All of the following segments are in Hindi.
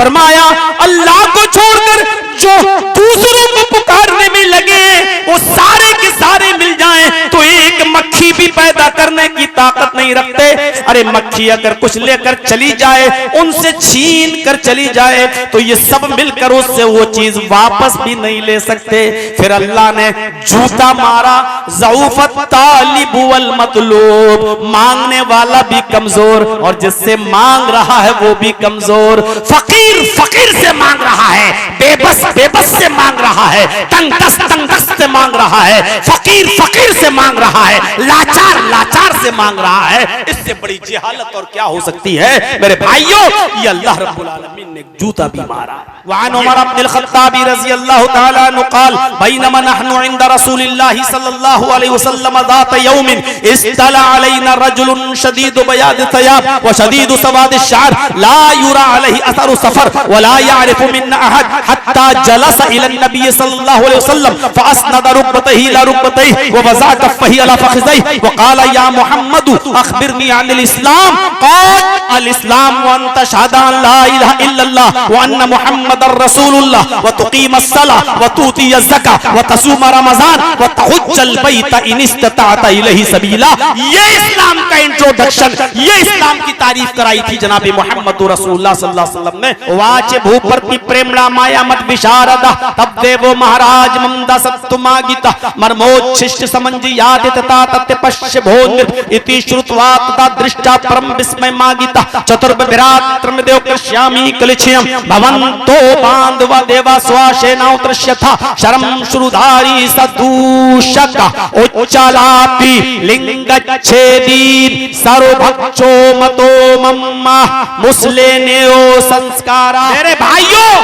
फरमाया अल्लाह को छोड़कर जो दूसरों को पुकारने में लगे वो सारे के सारे मिल जाएं तो एक मक्खी भी पैदा करने की ताकत नहीं रखते। अरे मक्खी अगर कुछ लेकर चली जाए, उनसे छीन कर चली जाए, तो ये सब मिलकर उससे वो चीज वापस भी नहीं ले सकते। फिर अल्लाह ने जूता मारा, ज़ऊफ़त तालिब वल मतलूब, मांगने वाला भी कमजोर और जिससे मांग रहा है वो भी कमजोर। फकीर फकीर से मांग रहा है, बेबस बेबस से मांग रहा है, तंगदस्त से मांग रहा है, फकीर फकीर से मांग रहा है, लाचार लाचार से मांग रहा है। इससे बड़ी जहालत और क्या हो सकती है मेरे भाइयों। ये अल्लाह रब्बुल आलमीन ने जूता भी मारा। वअन उमर इब्नुल खत्ताब रज़ियल्लाहु तआला अन्हु क़ाल बैनमा नहनु इंद रसूलिल्लाहि सल्लल्लाहु अलैहि वसल्लम ज़ात यौमिन इस्तला अलैना रजुलुन शदीदु बयाद थयाब व शदीदु सवाद अश-शअर ला युरा अलैहि असरु सफर व ला यअरिफु मिन्ना अहद हत्ता जलस इला नबी सल्लल्लाहु अलैहि वसल्लम फअस्नद रुकबतैहि इला रुकबतैहि व वज़ा कफ़ैहि अला फ़ख़िज़ैहि व क़ाल या मुहम्मद अख़बिरनी अनिल इस्लाम क़ाल अल इस्लाम व अन तशहद अन ला इलाहा इल्लल्लाह व अन्न मुहम्मदर रसूलुल्लाह व तुक़ीमस सलाह व तुतियज़ ज़कात व तसूम रमज़ान व तहुज्जल बैत इन इस्तताअत इलैहि सबीला। ये इस्लाम का इंट्रोडक्शन, ये इस्लाम की तारीफ कराई थी जनाब मुहम्मद रसूलुल्लाह सल्लल्लाहु अलैहि वसल्लम ने। वाचे भूपरती प्रेमला माया मत विशारदा तब देवो महाराज ममदा सत्तुमागिता मर्मोच्छिष्ट समंजी यादितता तत्य पश्य भोनिर इति श्रुत्वा तथा दृष्टा परम विस्मय मागिता चतुर्भ विरात्रम देव कृष्यामी कलिछयम भवन्तो बांधवा देवा स्वाशेना उत्रश्यथा शरम श्रुधारी सदूषका उच्चालापि लिंगच्छेदीन सर्वभक्षो मतो मम्मा मुस्लिनेओ संस्कारा। मेरे भाइयों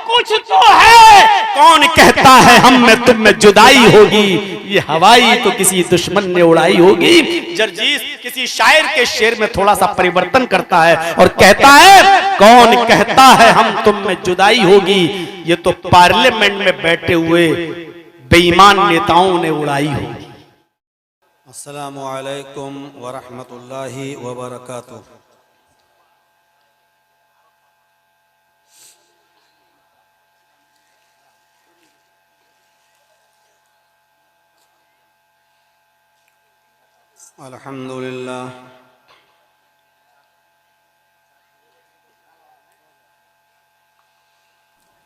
कुछ तो है। कौन कहता है हम में तुम में जुदाई होगी, ये हवाई तो किसी दुश्मन ने उड़ाई होगी। जर्जीस किसी शायर के शेर में थोड़ा सा परिवर्तन करता है और कहता है कौन कहता है हम तुम में जुदाई होगी, ये तो पार्लियामेंट में बैठे हुए बेईमान नेताओं ने उड़ाई होगी। अस्सलामु अलैकुम व रहमतुल्लाहि व बरकातुहू। अल्हम्दुलिल्लाह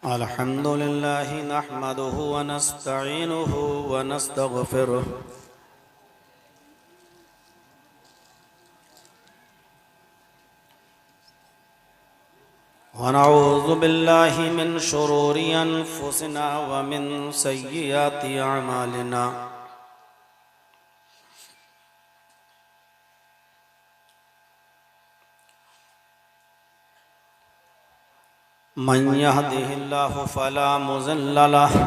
अल्हम्दुलिल्लाहि नहमदुहु व नस्तईनुहु व नस्तगफिरुहु व नऊज़ु बिल्लाहि मिन शुरूरि अनफुसिना व मिन सय्यिआति अअमालिना। मन यहदिहिल्लाहु फला मुज़िल्ल लहु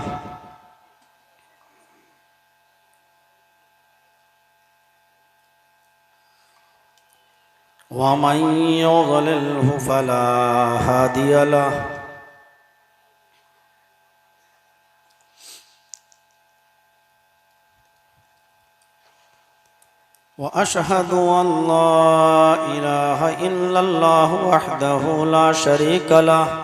व मन युज़लिल्हु फला हादिय लहु। व अशहदु अन ला इलाहा इल्लल्लाहु वहदहु ला शरीक लहु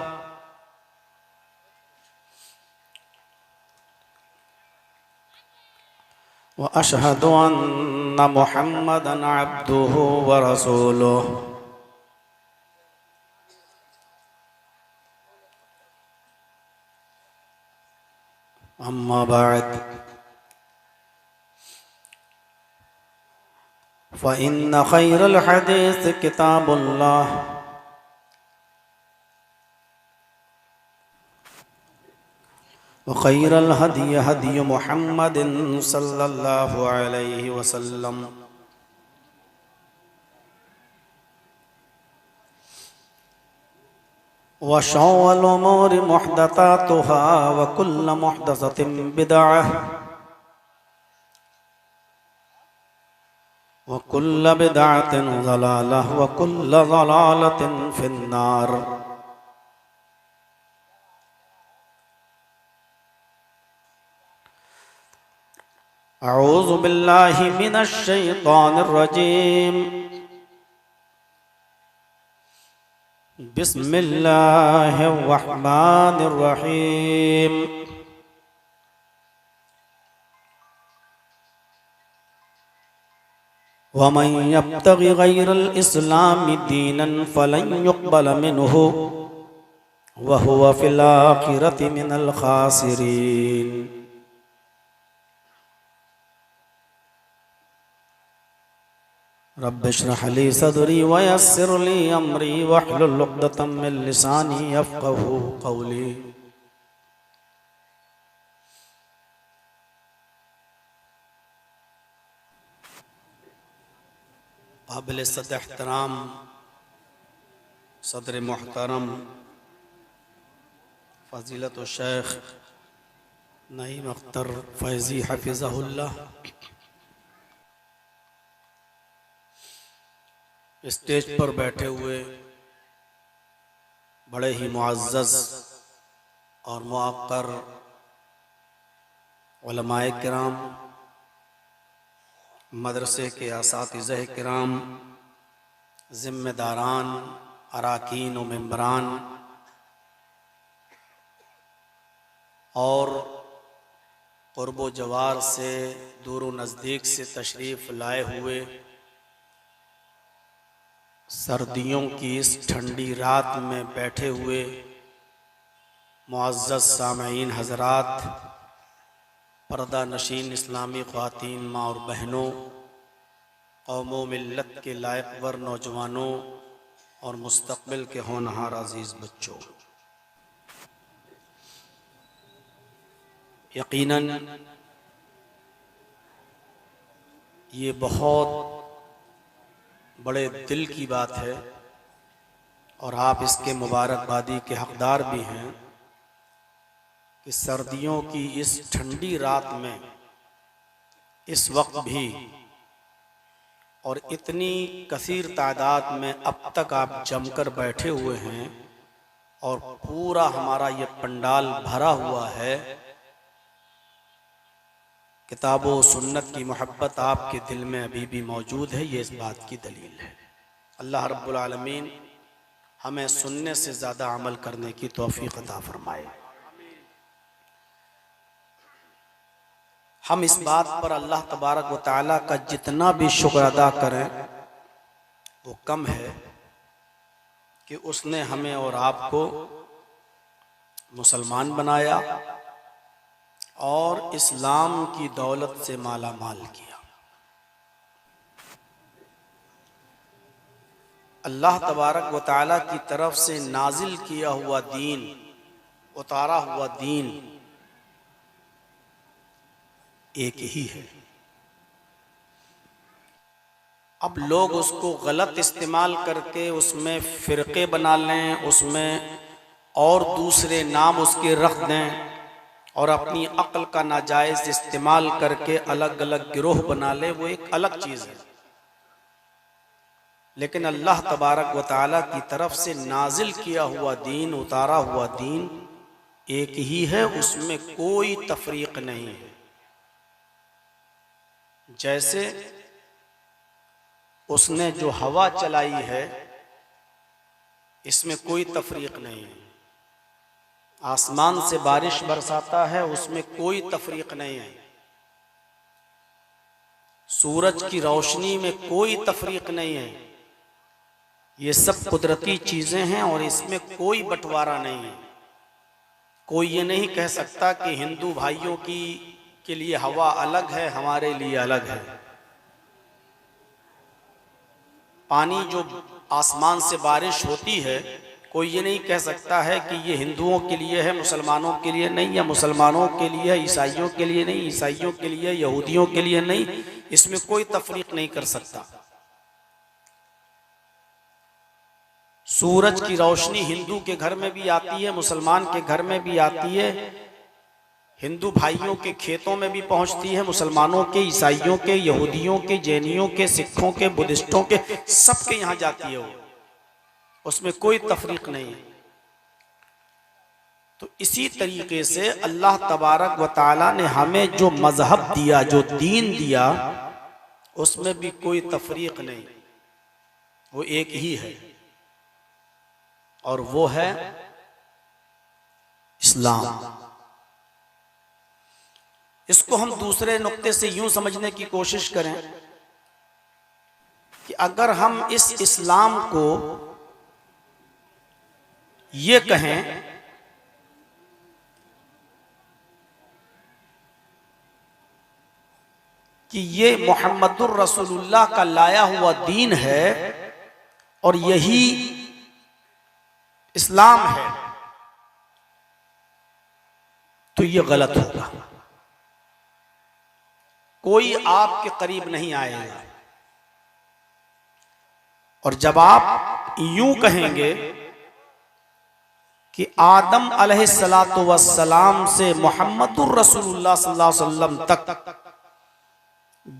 व अशहदु अन्ना मुहम्मदन अब्दुहु व रसूलुहु। अम्मा बाद फ़इन्न खैरल हदीस किताबुल्लाह व खैरल हदी हदी मुहम्मदिन सल्लल्लाहु अलैहि वसल्लम व शर्रुल उमूरि मुहदसातुहा व कुल्लु मुहदसतिन बिदअह व कुल्लु बिदअतिन ज़लालह व कुल्लु ज़लालतिन फिन्नार। अऊज़ु बिल्लाहि मिनश शैतानिर रजीम। बिस्मिल्लाहिर्रहमानिर्रहीम। वमन यब्तगि गैरल इस्लामी दीनन फलन युक़बल मिन्हु वहुव फिल आखिरति मिनल खासिरीन। रब्बिश्रह ली सदरी वयस्सिर ली अमरी वहलुल उक़दतम मिन लिसानी यफ़क़हू क़ौली। काबिल सद एहतराम सदर मुहतरम फ़ज़ीलत शेख नईम अख्तर फैज़ी हफ़िज़हुल्लाह, स्टेज पर बैठे हुए बड़े ही मुअज़्ज़ज़ और मुअक्कर उलमाए किराम, मदरसे के असातिज़े किराम, ज़िम्मेदारान, अराकीन व मेंबरान और क़ुर्ब जवार से दूर व नज़दीक से तशरीफ़ लाए हुए सर्दियों की इस ठंडी रात में बैठे हुए मुअज़्ज़ज़ सामईन हज़रात, पर्दा नशीन इस्लामी ख़वातीन माँ और बहनों, कौमों मिल्लत के लायकवर नौजवानों और मुस्तक़बिल के होनहार अज़ीज़ बच्चों, यकीनन ये बहुत बड़े दिल की बात है और आप इसके मुबारकबादी के हक़दार भी हैं कि सर्दियों की इस ठंडी रात में इस वक्त भी और इतनी कसीर तादाद में अब तक आप जमकर बैठे हुए हैं और पूरा हमारा ये पंडाल भरा हुआ है। किताब व सुन्नत की मोहब्बत आपके दिल में अभी भी मौजूद है, ये इस बात की दलील है। अल्लाह रब्बुल आलमीन हमें सुनने से ज़्यादा अमल करने की तौफीक अता फरमाए। हम इस बात पर अल्लाह तबारक व तआला का जितना भी शुक्र अदा करें वो कम है कि उसने हमें और आपको मुसलमान बनाया और इस्लाम की दौलत से माला माल किया। अल्लाह तबारक व तआला की तरफ से नाजिल किया हुआ दीन, उतारा हुआ दीन एक ही है। अब लोग उसको गलत इस्तेमाल करके उसमें फ़िरक़े बना लें, उसमें और दूसरे नाम उसके रख दें और अपनी अक्ल का नाजायज़ इस्तेमाल करके अलग अलग गिरोह बना लें, वो एक अलग चीज़ है। लेकिन अल्लाह तबारक व तआला की तरफ से नाजिल किया हुआ दीन, उतारा हुआ दीन एक ही है, उसमें कोई तफरीक नहीं है। जैसे उसने जो हवा चलाई है इसमें कोई तफरीक नहीं है, आसमान से बारिश बरसाता है उसमें कोई तफरीक नहीं है, सूरज की रोशनी में कोई तफरीक नहीं है, ये सब कुदरती चीजें हैं और इसमें कोई बंटवारा नहीं है। कोई ये नहीं कह सकता कि हिंदू भाइयों के लिए हवा अलग है, हमारे लिए अलग है। पानी जो आसमान से बारिश होती है, कोई ये नहीं कह सकता है कि ये हिंदुओं के लिए है, मुसलमानों के लिए नहीं, या मुसलमानों के लिए ईसाइयों के लिए नहीं, ईसाइयों के लिए यहूदियों के लिए नहीं। इसमें कोई तफरीक नहीं कर सकता। सूरज की रोशनी हिंदू के घर में भी आती है, मुसलमान के घर में भी आती है, हिंदू भाइयों के खेतों में भी पहुंचती है, मुसलमानों के, ईसाइयों के, यहूदियों के, जैनियों के, सिखों के, बुद्धिस्टों के, सबके यहाँ जाती है वो, उसमें कोई तफरीक नहीं है। तो इसी तरीके से अल्लाह तबारक व तआला ने हमें जो मजहब दिया, जो दीन दिया, उसमें भी कोई तफरीक नहीं, वो एक ही है। और वो है इस्लाम। इसको हम दूसरे नुक्ते से यूं समझने की कोशिश करें कि अगर हम इस इस्लाम को ये कहें कि ये मुहम्मदुर रसूलुल्लाह का लाया हुआ दीन है और यही इस्लाम है, तो ये गलत होगा। कोई आपके करीब नहीं आएगा। और जब आप यूं कहेंगे कि आदम अलैहिस्सलातु वस्सलाम से मुहम्मदुर रसूलुल्लाह सल्लल्लाहु अलैहि वसल्लम तक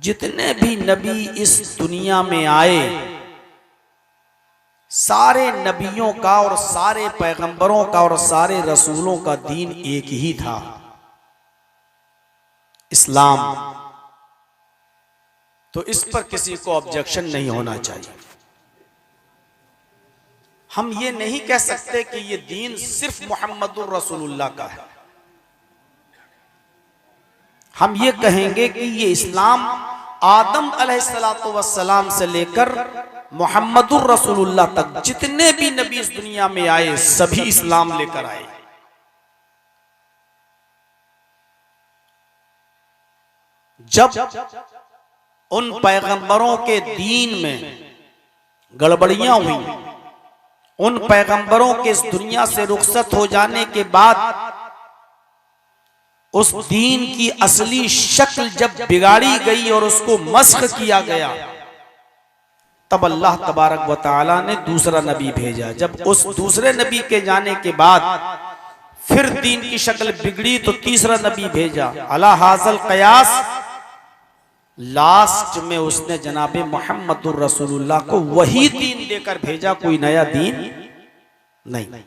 जितने भी नबी इस दुनिया में आए, सारे नबियों का और सारे पैगंबरों का और सारे रसूलों का दीन एक ही था, इस्लाम। तो इस पर किसी को ऑब्जेक्शन नहीं होना चाहिए। हम ये नहीं कह सकते कि ये दीन सिर्फ मुहम्मदुर रसूलुल्लाह का है। हम ये कहेंगे कि ये इस्लाम आदम अलैहिस्सलातु वस्सलाम से लेकर मुहम्मदुर रसूलुल्लाह तक जितने भी नबी इस दुनिया में आए, सभी इस्लाम लेकर आए। जब उन पैगंबरों के दीन में गड़बड़ियां हुई, उन पैगंबरों के इस दुनिया से रुखसत हो जाने के बाद उस दीन की असली शक्ल जब बिगाड़ी गई और उसको मस्ख किया गया, तब अल्लाह तबारक व तआला ने दूसरा नबी भेजा। जब उस दूसरे नबी के जाने के बाद फिर दीन की शक्ल बिगड़ी तो तीसरा नबी भेजा। अला हाज़ल क़यास लास्ट में उसने जनाबे मुहम्मदुर रसूलुल्लाह को वही दीन देकर भेजा, कोई नया दीन नहीं।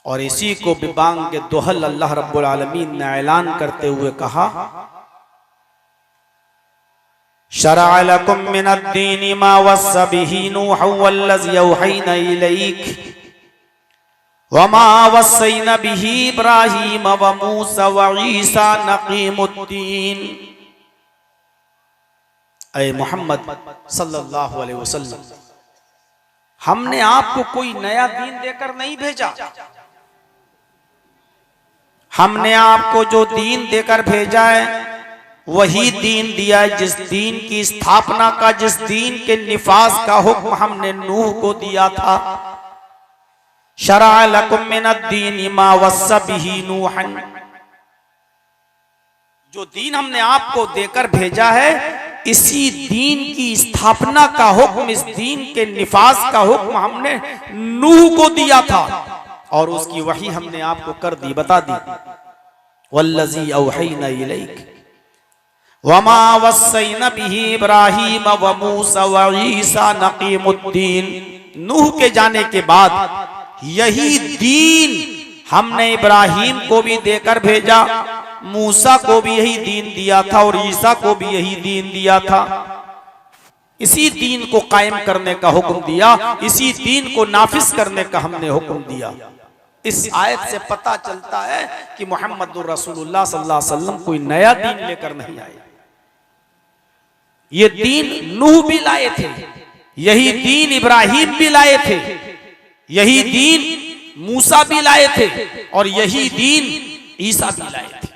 और इसी को बिबांग के दोहल अल्लाह रब्बुल आलमीन ने ऐलान करते हुए कहा, शरअ लकुम मिनद्दीनि मा वस्सा बिही नूहन वल्लज़ी औहैना इलैक वमा वस्सैना बिही इब्राहीम व मूसा व ईसा नक़ीमुद्दीन। ऐ मोहम्मद सल्लल्लाहु अलैहि वसल्लम, हमने आपको कोई नया दीन देकर नहीं भेजा। हमने आपको जो दीन देकर भेजा है वही दीन दिया है जिस दीन की स्थापना का, जिस दीन के निफाज का हुक्म हमने नूह को दिया था। शरअ लकुम मिनद्दीनि मा वस्सा बिही नूहन, जो दीन हमने आपको देकर भेजा है इसी दीन की स्थापना का हुक्म, इस दीन के निफाज का हुक्म हमने नूह को दिया था और उसकी वही हमने आपको कर दी, बता दी। वल्लज़ी औहैना इलैक वमा वस्सैना बिही इब्राहीम व मूसा व ईसा नक़ीमुद्दीन। नूह के जाने के बाद यही दीन हमने इब्राहीम को भी देकर भेजा, मूसा को भी यही दीन दिया था और ईसा को भी यही दीन दिया था। इसी दीन को कायम करने का हुक्म दिया, इसी दीन को नाफिज करने का हमने हुक्म दिया। इस आयत से पता चलता है कि मुहम्मदुर रसूलुल्लाह सल्लल्लाहु अलैहि वसल्लम कोई नया दीन लेकर नहीं आए। ये दीन नूह भी लाए थे, यही दीन इब्राहीम भी लाए थे, यही दीन मूसा भी लाए थे और यही दीन ईसा भी लाए थे।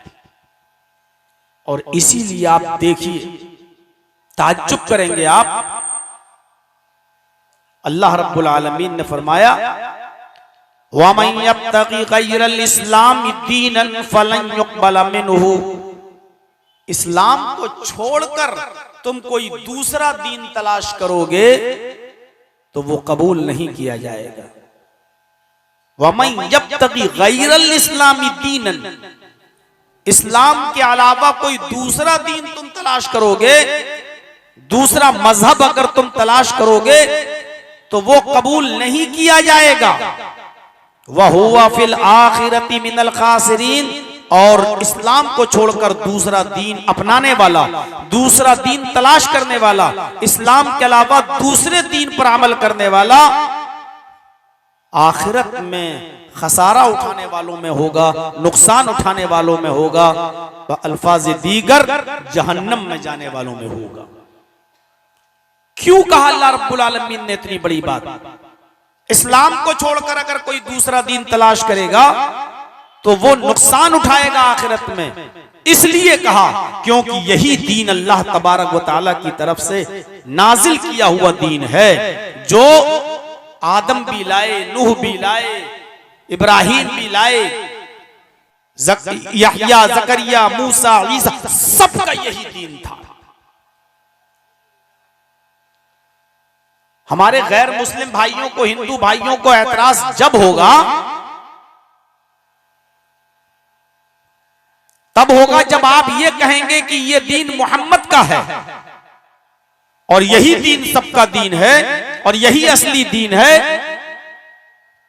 और इसीलिए आप देखिए, ताज्जुब करेंगे आप, अल्लाह रब्बुल आलमीन ने फरमाया, वमन यब्तगी गैरल इस्लाम दीनन फलन युक़बल मिन्हु। इस्लाम को छोड़कर तुम कोई दूसरा दीन तलाश करोगे तो वो कबूल नहीं किया जाएगा। वमन यब्तगी गैरल इस्लामी दीनन, इस्लाम के अलावा कोई दूसरा दीन तुम तलाश करोगे, दूसरा मजहब अगर तुम तलाश करोगे तो वो कबूल नहीं किया जाएगा। वह हुवा फिल आखिरति मिनल खासिरीन, और इस्लाम को छोड़कर दूसरा दीन अपनाने वाला, दूसरा दीन तलाश करने वाला, इस्लाम के अलावा दूसरे दीन पर अमल करने वाला, आखिरत में खसारा उठाने वालों में होगा, नुकसान उठाने वालों में होगा, अल्फाज दीगर जहन्नम में जाने वालों में होगा। क्यों कहा अल्लाह रब्बुल आलमीन ने इतनी बड़ी बात? इस्लाम को छोड़कर अगर कोई दूसरा दीन तलाश करेगा तो वो नुकसान उठाएगा आखिरत में। इसलिए कहा क्योंकि यही दीन अल्लाह तबारक व तआला की तरफ से नाजिल किया हुआ दीन है, जो आदम भी लाए, नूह भी लाए, इब्राहिम भी लाए, यहया, जकरिया, मूसा, ईसा, सबका यही दीन था। हमारे गैर मुस्लिम भाइयों को, हिंदू भाइयों को एतराज जब होगा, तब होगा जब आप ये कहेंगे कि ये दीन मोहम्मद का है और यही दीन सबका दीन है और यही असली दीन है,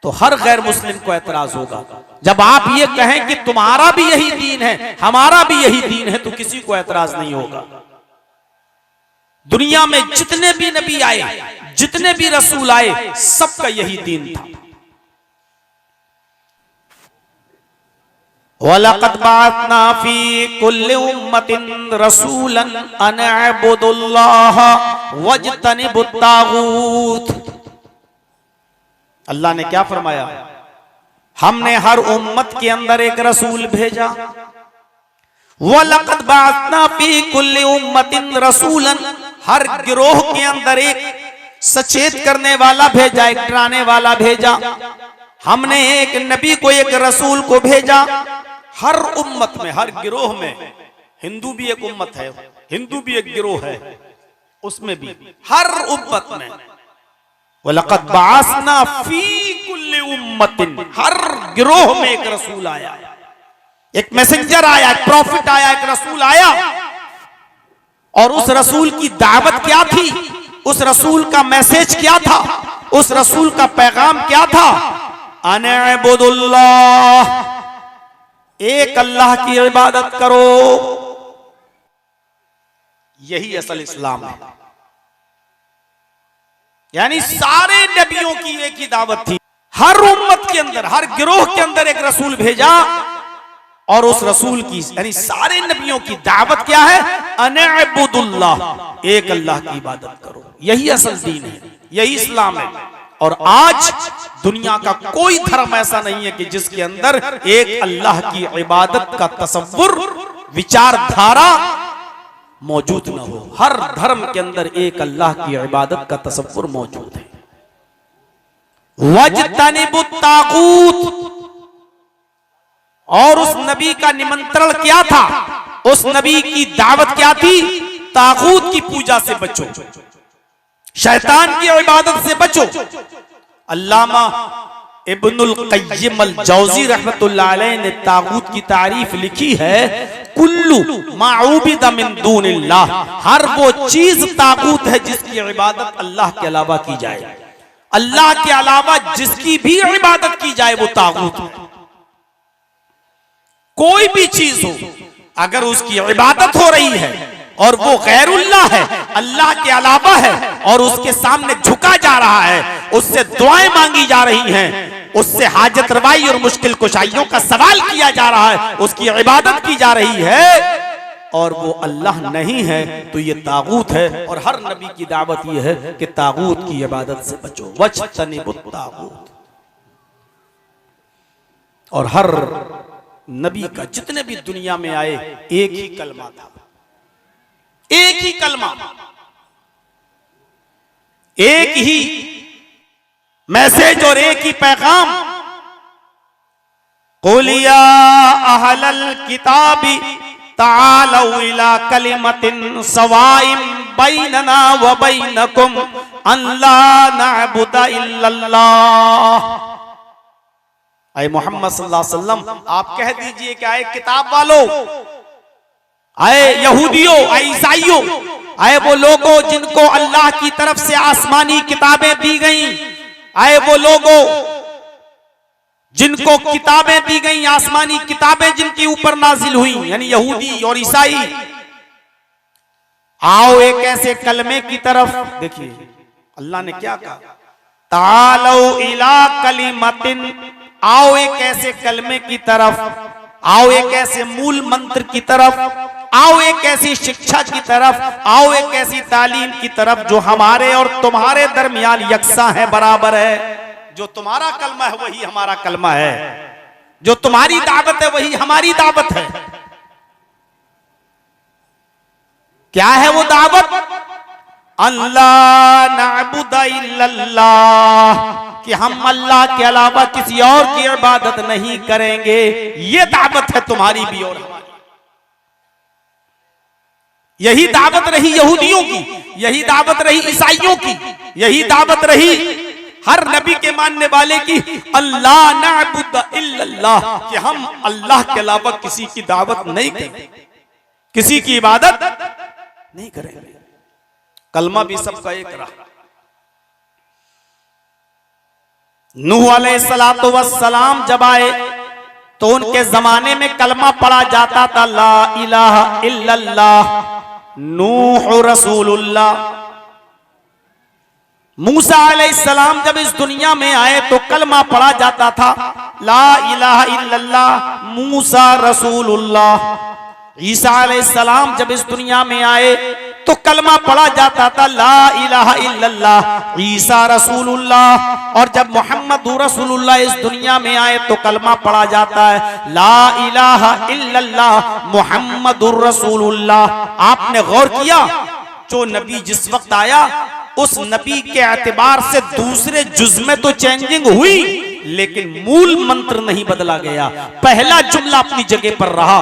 तो हर गैर मुस्लिम को एतराज होगा। जब आप ये कहें कि तुम्हारा भी यही दीन है, हमारा भी यही दीन है, तो किसी को एतराज नहीं होगा। दुनिया में जितने भी नबी आए, जितने भी रसूल आए, सबका यही दीन था। वलक़द बअसना फी कुल्लि उम्मतिन रसूलन अन अअबुदुल्लाह वज्तनिबुत तागूत। अल्लाह ने क्या फरमाया? हमने हर उम्मत के अंदर एक रसूल भेजा। वलक़द बअसना फी कुल्लि उम्मतिन रसूलन, हर गिरोह के अंदर एक सचेत करने वाला भेजा, एक डराने वाला भेजा। हमने एक नबी को, एक रसूल को भेजा। हर उम्मत में, हर गिरोह में, हिंदू भी एक उम्मत है, हिंदू भी एक गिरोह है, उसमें भी हर उम्मत में वलक़द बअसना फी कुल्लि उम्मतिन, हर गिरोह में एक रसूल आया, एक मैसेंजर आया, एक प्रॉफिट आया, एक रसूल आया। और उस रसूल की दावत क्या थी? उस रसूल का मैसेज क्या था? उस रसूल का पैगाम क्या था? अनअबुदुल्लाह, एक अल्लाह की इबादत करो। यही असल इस्लाम है। यानी सारे नबियों की एक ही दावत थी। हर उम्मत के अंदर, हर गिरोह के अंदर एक रसूल भेजा और उस रसूल की, यानी सारे नबियों की दावत क्या है? अनअबुदुल्लाह, एक अल्लाह की इबादत करो। यही असल दीन है, यही इस्लाम है। और आज दुनिया का कोई धर्म ऐसा नहीं है कि जिसके अंदर एक अल्लाह की इबादत का तसव्वुर, विचारधारा मौजूद न हो। हर धर्म के अंदर एक अल्लाह की इबादत का तसव्वुर मौजूद है। वज्तनिबुत तागूत, और उस नबी का निमंत्रण क्या था? उस नबी की दावत क्या थी? तागूत की पूजा से बचो, शैतान की इबादत से बचो। अल्लामा इब्नुल क़य्यिम अल जौज़ी रहमतुल्लाह अलैह ने तागूत की तारीफ लिखी है, कुल्लु माउबिदा मिन दूनिल्लाह, हर वो चीज तागूत है जिसकी इबादत अल्लाह के अलावा की जाए। अल्लाह के अलावा जिसकी भी इबादत की जाए वो तागूत है। कोई भी चीज हो, अगर उसकी इबादत हो रही है और वो गैरुल्लाह है, अल्लाह के अलावा है, और उसके सामने झुका जा रहा है, उससे दुआएं मांगी जा रही हैं, उससे हाजत रवाई और मुश्किल कुशाइयों का सवाल किया जा रहा है, उसकी इबादत की जा रही है, और वो अल्लाह नहीं है, तो ये तागूत है। और हर नबी की दावत ये है कि तागूत की इबादत से बचो, वज्तनिबुत तागूत। और हर नबी का, जितने भी दुनिया में आए, एक ही कलमा था, एक ही कलमा, एक ही मैसेज और एक ही पैगाम। कुल या अहलल किताबी तालौ इला कलिमतिन सवाइम बैनना व बैनकुम अल्ला नअबुदा इल्लल्लाह। आए मोहम्मद सल्लल्लाहु अलैहि वसल्लम, आप कह दीजिए कि आए किताब वालों, आए यहूदियों, आए ईसाइयों, आए वो लोगों जिनको अल्लाह की तरफ से आसमानी किताबें दी गईं, आए वो लोगों जिनको किताबें दी गईं, आसमानी किताबें जिनके ऊपर नाजिल हुई, यानी यहूदी और ईसाई, आओ एक ऐसे कलमे की तरफ। देखिए अल्लाह ने क्या कहा, तालो इला कलिमतिन, आओ एक ऐसे कलमे की तरफ, आओ एक ऐसे मूल मंत्र की तरफ, आओ एक ऐसी शिक्षा की तरफ, आओ एक ऐसी तालीम की तरफ जो हमारे और तुम्हारे दरमियान यकसा है, बराबर है। जो तुम्हारा कलमा है वही हमारा कलमा है, जो तुम्हारी दावत है वही हमारी दावत है। क्या है वो दावत? अल्लाह नअबुदा इल्लल्लाह, कि हम अल्लाह के अलावा किसी और की इबादत नहीं करेंगे। ये दावत है तुम्हारी भी और हमारी। यही दावत रही यहूदियों की, यही दावत रही ईसाइयों की, यही दावत रही हर नबी के मानने वाले की। अल्लाह नअबुदा इल्लल्लाह, कि हम अल्लाह के अलावा किसी की दावत नहीं करेंगे, किसी की इबादत नहीं करेंगे। कलमा भी सबका एक रहा। नूह अलैहिस्सलातु वस्सलाम जब आए तो उनके जमाने में कलमा पढ़ा जाता था, ला इलाहा इल्लल्लाह नूह रसूलुल्लाह। मूसा अलैहिस्सलाम जब इस दुनिया में आए तो कलमा पढ़ा जाता था, ला इलाहा इल्लल्लाह मूसा रसूलुल्लाह। ईसा अलैहिस्सलाम जब इस दुनिया में आए तो कलमा पढ़ा जाता था, ला इलाहा इल्लल्लाह ईसा रसूलुल्लाह। और जब मोहम्मद रसूलुल्लाह इस दुनिया में आए तो कलमा पढ़ा जाता है, ला इलाहा इल्लल्लाह मुहम्मदुर रसूलुल्लाह। आपने गौर किया, जो नबी जिस वक्त आया उस नबी के एतबार से दूसरे जुज में तो चेंजिंग हुई, लेकिन मूल मंत्र नहीं बदला गया। पहला जुमला अपनी जगह पर रहा।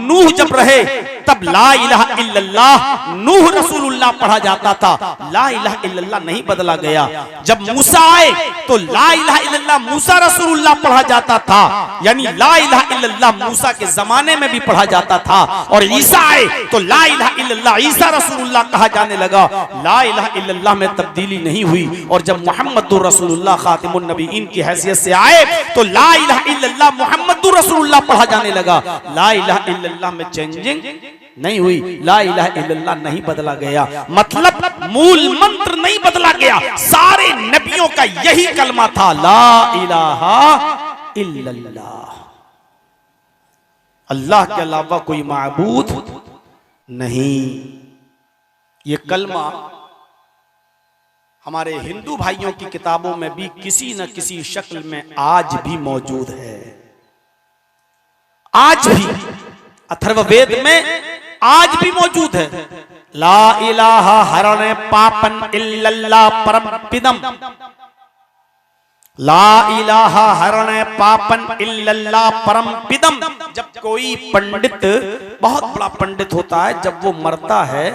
नूह जब रहे तब ला इलाहा इल्लल्लाह नूह रसूलुल्लाह पढ़ा जाता था, ला इलाहा इल्लल्लाह नहीं बदला गया। जब मूसा आए तो ला इलाहा इल्लल्लाह मूसा रसूलुल्लाह पढ़ा जाता था, यानी ला इलाहा इल्लल्लाह मूसा के जमाने में भी पढ़ा जाता था। और ईसा आए तो ला इलाहा इल्लल्लाह ईसा रसूलुल्लाह कहा जाने लगा। ला इलाहा इल्लल्लाह में तब्दीली नहीं हुई। और जब मुहम्मदुर रसूलुल्लाह खातिमुन नबीयीन की हैसियत से आए तो ला इलाहा इल्लल्लाह मुहम्मदुर रसूलुल्लाह पढ़ा जाने लगा। ला इलाहा इल्लल्लाह में चेंजिंग नहीं हुई, ला इलाहा इल्लल्लाह नहीं बदला गया। मतलब मूल मंत्र नहीं बदला गया। सारे नबियों का यही कलमा था, ला इलाहा इल्लल्लाह, अल्लाह के अलावा कोई माबूद नहीं। ये कलमा हमारे हिंदू भाइयों की किताबों में भी किसी न किसी शक्ल में आज भी मौजूद है। आज भी अथर्ववेद में आज भी मौजूद है। ला इलाहा हरणे पापन इल्लल्लाह परमपिदम, ला इलाहा हरणे पापन इल्लल्लाह परमपिदम। जब कोई पंडित, बहुत बड़ा पंडित होता है, जब वो मरता है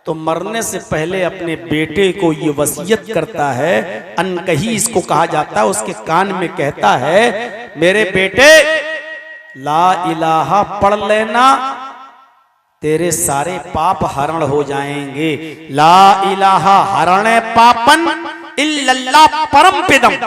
तो मरने से पहले अपने बेटे को ये वसीयत करता है, अनकही इसको कहा जाता है, उसके कान में कहता है, मेरे बेटे ला इलाहा पढ़ लेना, तेरे सारे पाप हरण हो जाएंगे। ला इलाहा हरणे पापन इल्लल्लाह परमपिदम।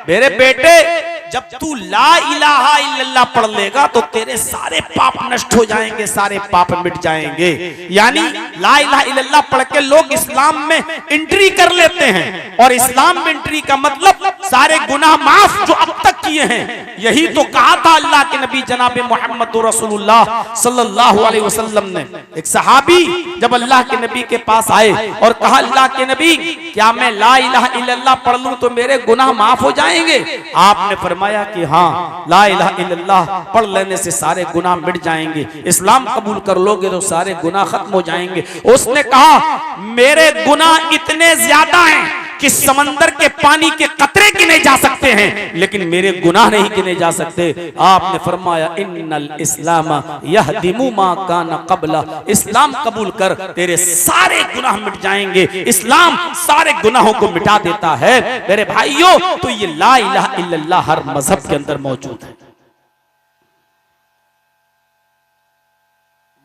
मेरे बेटे जब तू ला इलाहा इल्लल्लाह पढ़ लेगा तो तेरे सारे पाप नष्ट हो जाएंगे, सारे पाप मिट जाएंगे। यानी ला इलाहा इल्लल्लाह पढ़ के लोग इस्लाम में एंट्री कर लेते हैं, और इस्लाम में एंट्री का मतलब सारे गुनाह माफ जो अब तक किए हैं। यही तो कहा था अल्लाह के नबी जनाब मोहम्मद रसूलुल्लाह सल्लल्लाहु अलैहि वसल्लम ने। एक सहाबी जब अल्लाह के नबी के पास आए और कहा, अल्लाह के नबी क्या मैं ला इलाहा इल्लल्लाह पढ़ लूं तो मेरे गुनाह माफ हो जाएंगे? आपने फरमाया कि हाँ, ला इलाहा इल्लल्लाह पढ़ लेने से सारे गुनाह मिट जाएंगे, इस्लाम कबूल कर लोगे तो सारे गुनाह खत्म हो जाएंगे। उसने कहा, मेरे गुनाह इतने ज्यादा हैं कि समंदर के पानी के कतरे गिने जा सकते हैं, लेकिन मेरे गुनाह नहीं गिने जा सकते। आपने फरमाया, इन्नल इस्लाम यहदिमु मा काना क़ब्ला, इस्लाम कबूल कर तेरे सारे गुनाह मिट जाएंगे। इस्लाम सारे गुनाहों को मिटा देता है। मेरे भाइयों, तो ये ला इलाहा इल्लल्लाह हर मजहब के अंदर मौजूद है।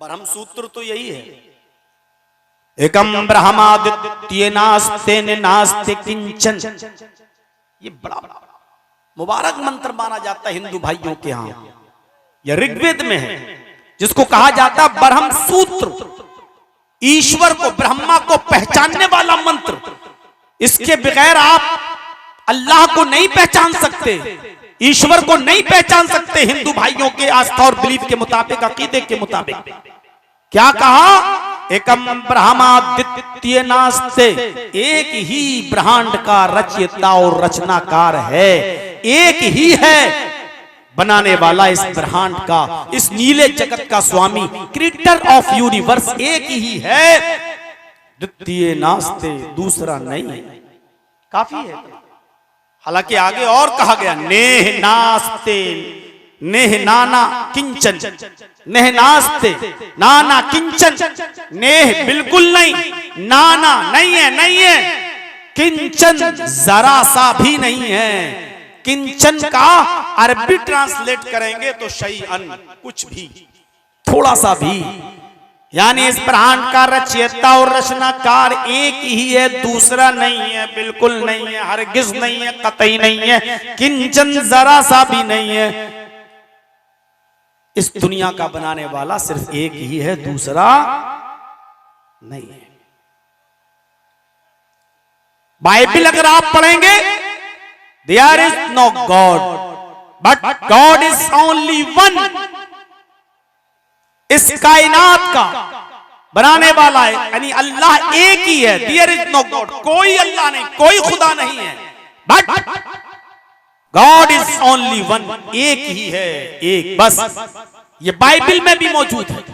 ब्रह्म सूत्र तो यही है, एकम ब्रह्मादित्य नास्ते नास्ते किंचन। ये बड़ा मुबारक मंत्र माना जाता है हिंदू भाइयों के यहाँ। यह ऋग्वेद में है, जिसको कहा जाता है ब्रह्म सूत्र, ईश्वर को, ब्रह्मा को पहचानने वाला मंत्र। इसके बगैर आप अल्लाह को नहीं पहचान सकते, ईश्वर को नहीं पहचान सकते हिंदू भाइयों के आस्था और बिलीफ के मुताबिक, अकीदे के मुताबिक। क्या कहा? एकम ब्रह्माद्वितीय नास्ते, एक ही ब्रह्मांड का रचयिता और रचनाकार है, एक ही है बनाने वाला इस ब्रह्मांड का, इस नीले जगत का स्वामी, क्रिएटर ऑफ यूनिवर्स एक ही है, द्वितीय नास्ते, दूसरा नहीं। काफी है। हालांकि आगे और कहा गया, नेह नास्ते, नेह नाना किंचन, नेह नास्ते नाना किंचन, नेह बिल्कुल नहीं, नाना नहीं है, नहीं है, किंचन जरा सा भी नहीं है। किंचन का अरबी ट्रांसलेट करेंगे तो शैअन, कुछ भी, थोड़ा सा भी, यानी इस ब्रह्मांड का रचयिता और रचनाकार एक ही है, दूसरा नहीं है, बिल्कुल नहीं है, हरगिज नहीं है, कतई नहीं है, किंचन जरा सा भी नहीं है। इस दुनिया का बनाने वाला सिर्फ एक ही है, दूसरा नहीं है। बाइबल अगर आप पढ़ेंगे, there is no god but God is only one. इस कायनात का बनाने वाला है, यानी अल्लाह एक ही है। देयर इज नो गॉड, कोई अल्लाह नहीं, कोई खुदा नहीं है, but God is only one, एक ही है, एक बस। ये बाइबल में भी मौजूद है।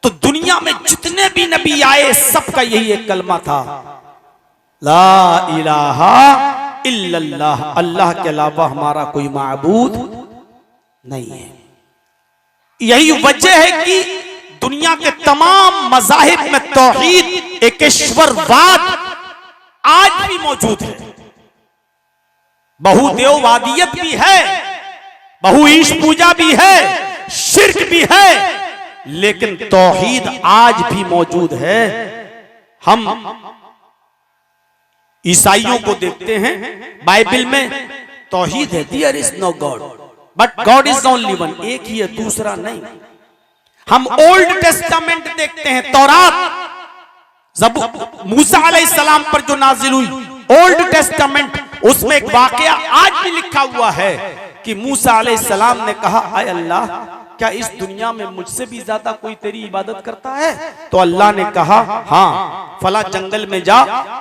तो दुनिया में जितने भी नबी आए सबका यही एक कलमा था, ला इलाहा इल्लल्लाह, अल्लाह के अलावा हमारा कोई माबूद नहीं है। यही वजह है कि दुनिया के तमाम मज़ाहिब में तौहीद, एकेश्वरवाद आज भी मौजूद है। बहुदेववादियत भी है, बहु ईश पूजा भी है, शिर्क भी है, लेकिन तौहीद आज भी मौजूद है। हम ईसाइयों को देखते हैं, बाइबल में तौहीद है, there is no god but God is only one, एक ही है, दूसरा नहीं। हम ओल्ड टेस्टामेंट देखते हैं, तौरात मूसा अलैहिस्सलाम पर जो नाजिल हुई, ओल्ड टेस्टामेंट, उसमें एक वाकया आज भी लिखा हुआ है कि मूसा अलैहिस्सलाम ने कहा, आय अल्लाह, क्या इस दुनिया में मुझसे भी ज्यादा कोई तेरी इबादत करता है? तो अल्लाह ने कहा, हाँ, फला जंगल में जा,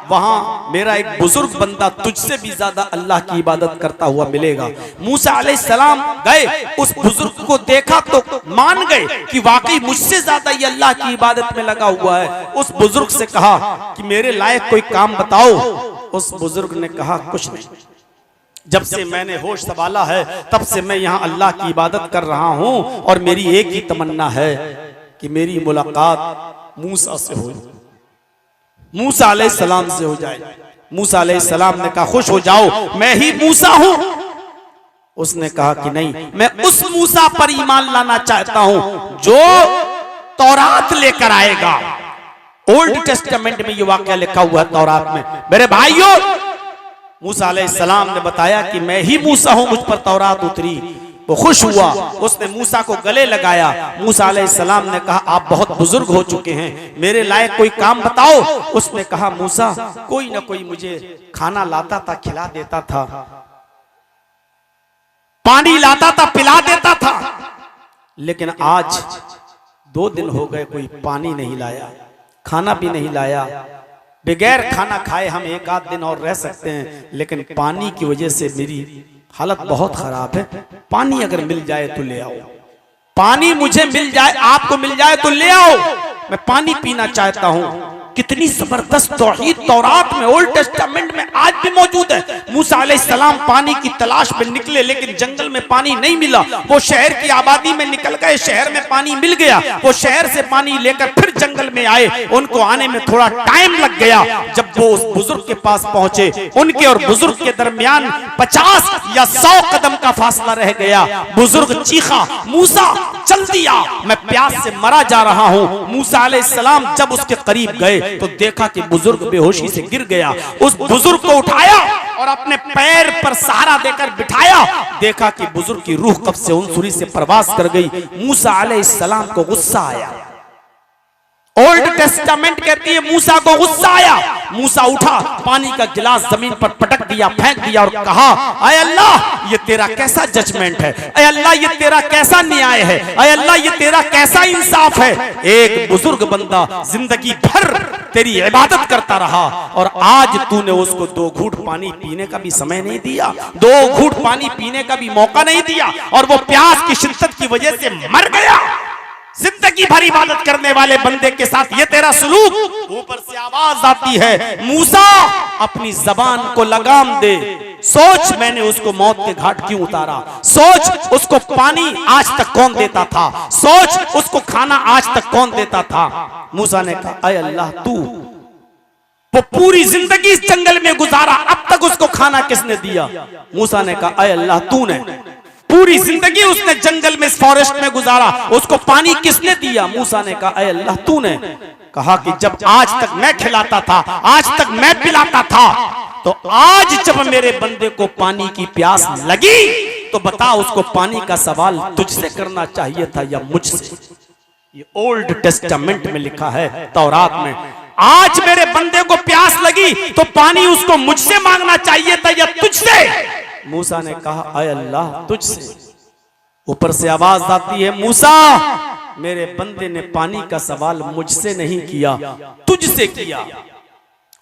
वहां मेरा एक बुजुर्ग बंदा तुझसे भी ज्यादा अल्लाह की इबादत करता हुआ मिलेगा। मूसा अलैहिस्सलाम गए, उस बुजुर्ग को देखा तो मान गए कि वाकई मुझसे ज्यादा ये अल्लाह की इबादत में लगा हुआ है। उस बुजुर्ग से कहा कि मेरे लायक कोई काम बताओ। उस बुजुर्ग ने कहा, कुछ नहीं, जब से मैंने होश संभाला है तब से मैं यहाँ अल्लाह की इबादत कर रहा हूँ और मेरी एक ही तमन्ना है कि मेरी मुलाकात मूसा से हो, मूसा अलैहिस्सलाम से हो जाए। मूसा अलैहिस्सलाम ने कहा, खुश हो जाओ, मैं ही मूसा हूँ। उसने कहा कि नहीं, मैं उस मूसा पर ईमान लाना चाहता हूँ जो तौरात लेकर आएगा। ओल्ड टेस्टामेंट में ये वाकया लिखा हुआ है, तौरात में। मेरे भाइयों, मूसा अलैहिस्सलाम ने बताया कि मैं ही मूसा हूं, मुझ पर तौरात उतरी। वो खुश हुआ, उसने मूसा को गले लगाया। मूसा अलैहिस्सलाम ने कहा, आप बहुत बुजुर्ग हो चुके हैं, मेरे लायक कोई काम बताओ। उसने कहा, मूसा, कोई ना कोई मुझे खाना लाता था, खिला देता था, पानी लाता था, पिला देता था, लेकिन आज 2 दिन हो गए कोई पानी नहीं लाया, खाना भी नहीं लाया। बगैर खाना खाए हम 1 आध दिन और रह सकते हैं, लेकिन पानी की वजह से मेरी हालत बहुत खराब है। पानी अगर मिल जाए तो ले आओ, पानी मुझे मिल जाए, आपको मिल जाए तो ले आओ, मैं पानी पीना चाहता हूं। कितनी जबरदस्त तौहीद तौरात में, ओल्ड टेस्टामेंट में आज भी मौजूद है। मूसा अलैहिस्सलाम पानी की तलाश में निकले, लेकिन जंगल में पानी नहीं मिला। वो शहर की आबादी में निकल गए, शहर में पानी मिल गया। वो शहर से पानी लेकर फिर जंगल में आए, उनको आने में थोड़ा टाइम लग गया। जब वो उस बुजुर्ग के पास पहुंचे, उनके और बुजुर्ग के दरमियान 50 या 100 कदम का फासला रह गया। बुजुर्ग चीखा, मूसा जल्दी आ, मैं प्यास से मरा जा रहा हूं। मूसा अलैहिस्सलाम जब उसके करीब गए तो देखा कि बुजुर्ग बेहोशी से गिर गया। उस बुजुर्ग को उठाया और अपने पैर पर सहारा देकर बिठाया। देखा कि बुजुर्ग की रूह कब से उनसुरी से प्रवास कर गई। मूसा अलैहिस्सलाम को गुस्सा आया ओल्ड टेस्टामेंट कहती है मूसा को गुस्सा आया, मूसा उठा, पानी का गिलास जमीन पर पटक दिया, फेंक दिया और कहा, अय अल्लाह ये तेरा कैसा जजमेंट है, अय अल्लाह ये तेरा कैसा न्याय है, अय अल्लाह ये तेरा कैसा इंसाफ है। एक बुजुर्ग बंदा जिंदगी भर तेरी इबादत करता रहा और आज तूने उसको 2 घूंट पानी पीने का भी समय नहीं दिया, 2 घूंट पानी पीने का भी मौका नहीं दिया और वो प्यास की शिद्दत की वजह से मर गया। जिंदगी भर इबादत करने वाले बंदे के साथ ये तेरा सुलूक। ऊपर से आवाज आती है, मूसा अपनी जबान को लगाम दे, सोच मैंने उसको मौत के घाट क्यों उतारा, सोच उसको पानी आज तक कौन देता था, सोच उसको खाना आज तक कौन देता था। मूसा ने कहा, अय अल्लाह तू, वो पूरी जिंदगी इस जंगल में गुजारा, अब तक उसको खाना किसने दिया। मूसा ने कहा, अय अल्लाह तूने, पूरी जिंदगी उसने जंगल में, फॉरेस्ट में गुजारा, उसको पानी किसने दिया। मूसा ने कहा, अय अल्लाह तूने। कहा कि जब आज तक मैं खिलाता था, आज तक मैं पिलाता था, तो आज जब मेरे बंदे को पानी की प्यास लगी तो बता उसको पानी का सवाल तुझसे करना चाहिए था या मुझसे। ये ओल्ड टेस्टामेंट में लिखा है, तौरात में। आज मेरे बंदे को प्यास लगी तो पानी उसको मुझसे मांगना चाहिए था या तुझसे। मूसा ने कहा, अय अल्लाह तुझसे। ऊपर से आवाज आती है, मूसा मेरे बंदे ने पानी का सवाल मुझसे नहीं किया, तुझसे किया,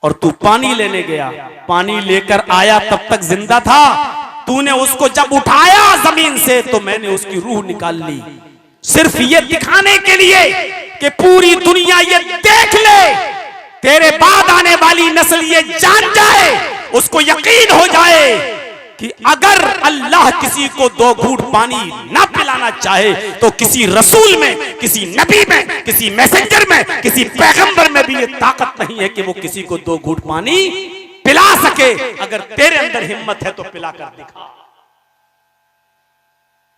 और तू पानी लेने गया, पानी लेकर आया तब तक जिंदा था, तूने उसको जब उठाया जमीन से तो मैंने उसकी रूह निकाल ली, सिर्फ ये दिखाने के लिए कि पूरी दुनिया ये देख ले, तेरे बाद आने वाली नस्ल ये जान जाए, उसको यकीन हो जाए कि अगर अल्लाह किसी को 2 घूंट पानी ना पिलाना चाहे तो किसी रसूल में, किसी नबी में, किसी मैसेंजर में, किसी पैगंबर में भी ये ताकत नहीं है कि वो किसी को 2 घूंट पानी पिला सके। अगर तेरे अंदर हिम्मत है तो पिला कर दिखा।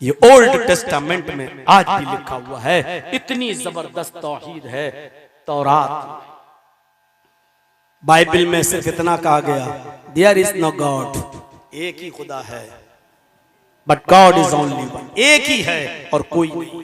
ये ओल्ड टेस्टामेंट में आज भी लिखा हुआ है। इतनी जबरदस्त तौहीद है तौरात। बाइबल में सिर्फ इतना कहा गया, देयर इज नो गॉड, एक ही खुदा है, but God is only one, एक ही है और कोई नहीं।